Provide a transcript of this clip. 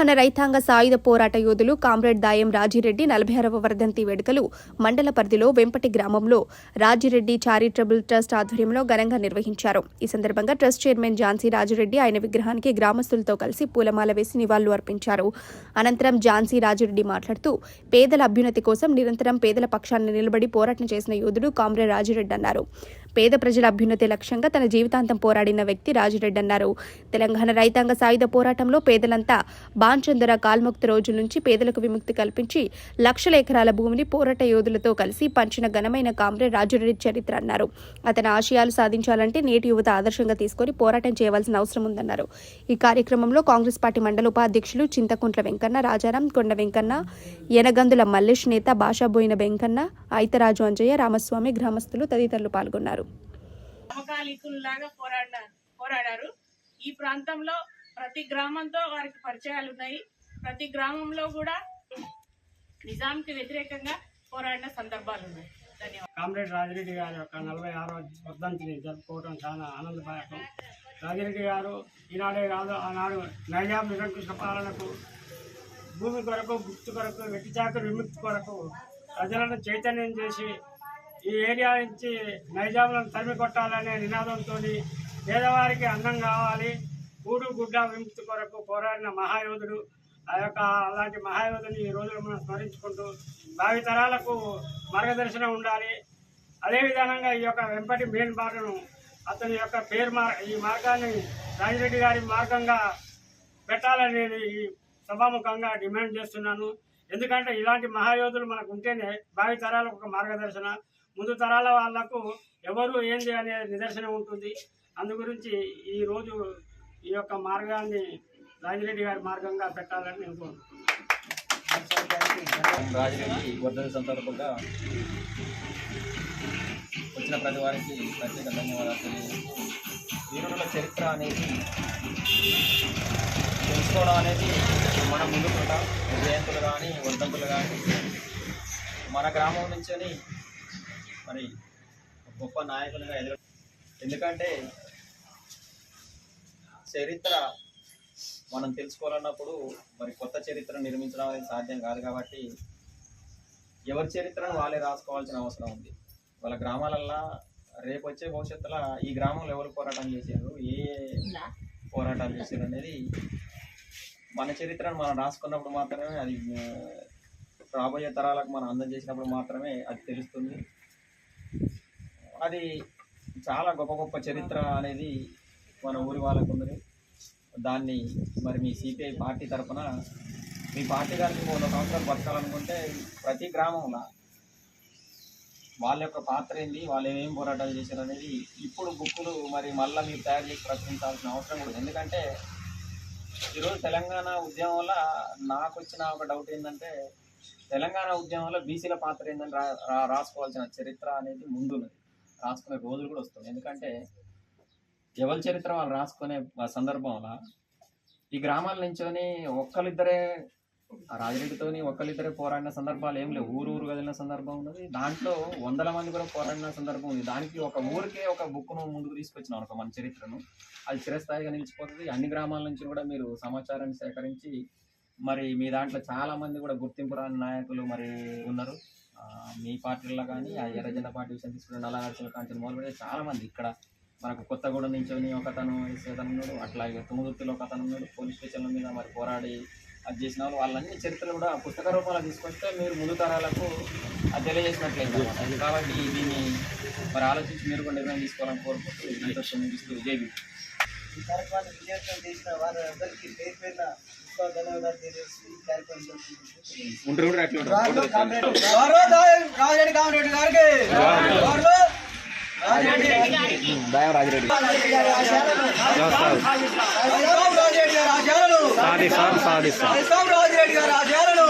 తెలంగాణ రైతాంగ సాయుధ పోరాట యోధులు కామ్రేడ్ దాయం రాజిరెడ్డి 46వ వర్ధంతి వేడుకలు మండల పరిధిలో వెంపటి గ్రామంలో రాజిరెడ్డి చారిటబుల్ ట్రస్ట్ ఆధ్వర్యంలో ఘనంగా నిర్వహించారు. ఈ సందర్భంగా ట్రస్ట్ చైర్మన్ ఝాన్సీ రాజిరెడ్డి ఆయన విగ్రహానికి గ్రామస్తులతో కలిసి పూలమాల వేసి నివాళులు అర్పించారు. అనంతరం ఝాన్సీ రాజిరెడ్డి మాట్లాడుతూ పేదల అభ్యున్నతి కోసం నిరంతరం పేదల పక్షాన్ని నిలబడి పోరాటం చేసిన యోధుడు కామ్రేడ్ రాజిరెడ్డి అన్నారు. పేద ప్రజల అభ్యున్నతి లక్ష్యంగా తన జీవితాంతం పోరాడిన వ్యక్తి రాజిరెడ్డి అన్నారు. తెలంగాణ రైతాంగ సాయుధ పోరాటంలో పేదలంతా బాంచందర కాల్ముక్త రోజుల నుంచి పేదలకు విముక్తి కల్పించి లక్షల ఎకరాల భూమిని పోరాట యోధులతో కలిసి పంచిన ఘనమైన కామ్రేడ్ రాజిరెడ్డి చరిత్ర అన్నారు. అతని ఆశయాలు సాధించాలంటే నేటి యువత ఆదర్శంగా తీసుకుని పోరాటం చేయవలసిన అవసరం ఉందన్నారు. ఈ కార్యక్రమంలో కాంగ్రెస్ పార్టీ మండల ఉపాధ్యక్షులు చింతకుంట్ల వెంకన్న, రాజారాం, కొండ వెంకన్న, యనగందుల మల్లేష్ నేత, భాషాబోయిన వెంకన్న, ఐతరాజు అంజయ్య, రామస్వామి, గ్రామస్తులు తదితరులు పాల్గొన్నారు. పోరాడారు. ఈ ప్రాంతంలో ప్రతి గ్రామంతో వారికి పరిచయాలు ఉన్నాయి. ప్రతి గ్రామంలో కూడా నిజాంకి వ్యతిరేకంగా పోరాడిన సందర్భాలు ఉన్నాయి. ధన్యవాదాలు. కామ్రేడ్ రాజిరెడ్డి గారి యొక్క 46వ వర్ధంతిని జరుపుకోవడం చాలా ఆనందదాయకం. రాజిరెడ్డి గారు ఈనాడే కాదు, ఆనాడు నైజాం నిరంకుశ పాలనకు, భూమి కొరకు, గుర్తు కొరకు, వెట్టి చాకరి విముక్తి కొరకు ప్రజలను చైతన్యం చేసి ఈ ఏరియా నుంచి నైజాంలను తరిమి కొట్టాలనే నినాదంతో పేదవారికి అన్నం కావాలి, కూడు గుడ్డ విముక్తి కొరకు పోరాడిన మహాయోధుడు. అలాంటి మహాయోధుని ఈ రోజులు మనం స్మరించుకుంటూ భావితరాలకు మార్గదర్శనం ఉండాలి. అదేవిధంగా ఈ యొక్క వెంపటి మెయిన్ బాటను అతని యొక్క ఈ మార్గాన్ని రాజిరెడ్డి గారి మార్గంగా పెట్టాలని నేను ఈ సభాముఖంగా డిమాండ్ చేస్తున్నాను. ఎందుకంటే ఇలాంటి మహాయోధులు మనకు ఉంటేనే భావితరాలకు ఒక మార్గదర్శన, ముందు తరాల వాళ్లకు ఎవరు ఏంది అనే నిదర్శనం ఉంటుంది. అందు గురించి ఈరోజు ఈ యొక్క మార్గాన్ని రాజిరెడ్డి గారి మార్గంగా పెట్టాలని నేను కోరుకుంటున్నాను. రాజిరెడ్డి వర్ధంతి సందర్భంగా వచ్చిన ప్రతి వారికి ప్రత్యేక ధన్యవాదాలు తెలియజేస్తూ, వీరుల చరిత్ర అనేది తెలుసుకోవడం అనేది మన ముందుకుంటా జయంతులు కానీ వర్ధంతులు కానీ మన గ్రామం నుంచి మరి గొప్ప నాయకులుగా ఎందుకంటే చరిత్ర మనం తెలుసుకోవాలన్నప్పుడు మరి కొత్త చరిత్ర నిర్మించడం అనేది సాధ్యం కాదు. కాబట్టి ఎవరి చరిత్రను వాళ్ళే రాసుకోవాల్సిన అవసరం ఉంది. వాళ్ళ గ్రామాలల్లో రేపు వచ్చే భవిష్యత్తులో ఈ గ్రామంలో ఎవరు పోరాటం చేశారు, ఏ పోరాటాలు చేశారు అనేది మన చరిత్రను మనం రాసుకున్నప్పుడు మాత్రమే, అది రాబోయే తరాలకు మనం అందజేసినప్పుడు మాత్రమే అది తెలుస్తుంది. అది చాలా గొప్ప గొప్ప చరిత్ర అనేది మన ఊరి వాళ్ళకు ఉంది. దాన్ని మరి మీ సిపిఐ పార్టీ తరఫున మీ పార్టీ గారికి 100 సంవత్సరాలు బతకాలనుకుంటే ప్రతి గ్రామంలో వాళ్ళ యొక్క పాత్ర ఏంది, వాళ్ళు ఏమేమి పోరాటాలు చేశారు అనేది ఇప్పుడు బుక్కులు మరి మళ్ళీ మీరు తయారు చేసి ప్రచురించాల్సిన అవసరం కూడా. ఎందుకంటే ఈరోజు తెలంగాణ ఉద్యమంలో నాకు వచ్చిన ఒక డౌట్ ఏంటంటే, తెలంగాణ ఉద్యమంలో బీసీల పాత్ర ఏంటని రాసుకోవాల్సిన చరిత్ర అనేది ముందున్నది, రాసుకునే రోజులు కూడా వస్తుంది. ఎందుకంటే ఎవరి చరిత్ర వాళ్ళు రాసుకునే సందర్భంలో ఈ గ్రామాల నుంచోని ఒక్కరిద్దరే రాజిరెడ్డితోని ఒక్కరిద్దరే పోరాడిన సందర్భాలు ఏం లేవు. ఊరు కదిలిన సందర్భం ఉన్నది, దాంట్లో 100 మంది కూడా పోరాడిన సందర్భం ఉంది. దానికి ఒక ఊరికే ఒక బుక్ను ముందుకు తీసుకొచ్చినాం అనుకో మన చరిత్రను, అది చిరస్థాయిగా నిలిచిపోతుంది. అన్ని గ్రామాల నుంచి కూడా మీరు సమాచారాన్ని సేకరించి మరి మీ దాంట్లో చాలా మంది కూడా గుర్తింపు రాని నాయకులు మరి ఉన్నారు. మీ పార్టీల్లో కానీ ఆ ఎర్రజెండా పార్టీ విషయం తీసుకుని నల్లగర్సుల కాంచెలు మొదలుపెడితే చాలా మంది ఇక్కడ మనకు కొత్తగూడెం నుంచి ఒకతను ఉన్నాడు, అట్లాగే తుమ్మదుర్తిలో ఒకతను ఉన్నాడు, పోలీస్ స్టేషన్ల మీద మరి పోరాడి అది చేసిన వాళ్ళు, వాళ్ళన్ని చరిత్రలు కూడా పుస్తక రూపంలో తీసుకొస్తే మీరు ముందు తరాలకు అది తెలియజేసినట్లయితే. కాబట్టి దీన్ని మరి ఆలోచించి మీరు కూడా నిర్ణయం తీసుకోవాలని కోరుకుంటూ ఇంట్రెస్ట్ ముగిస్తూ జేబీ ఈ కార్యక్రమాన్ని విజయవంతం చేసిన వారందరికీ పేరు పేరున ధన్యవాదాలు తెలియజేస్తూ ఈ కార్యక్రమం రాజిరెడ్డి గారి ఆశయాలను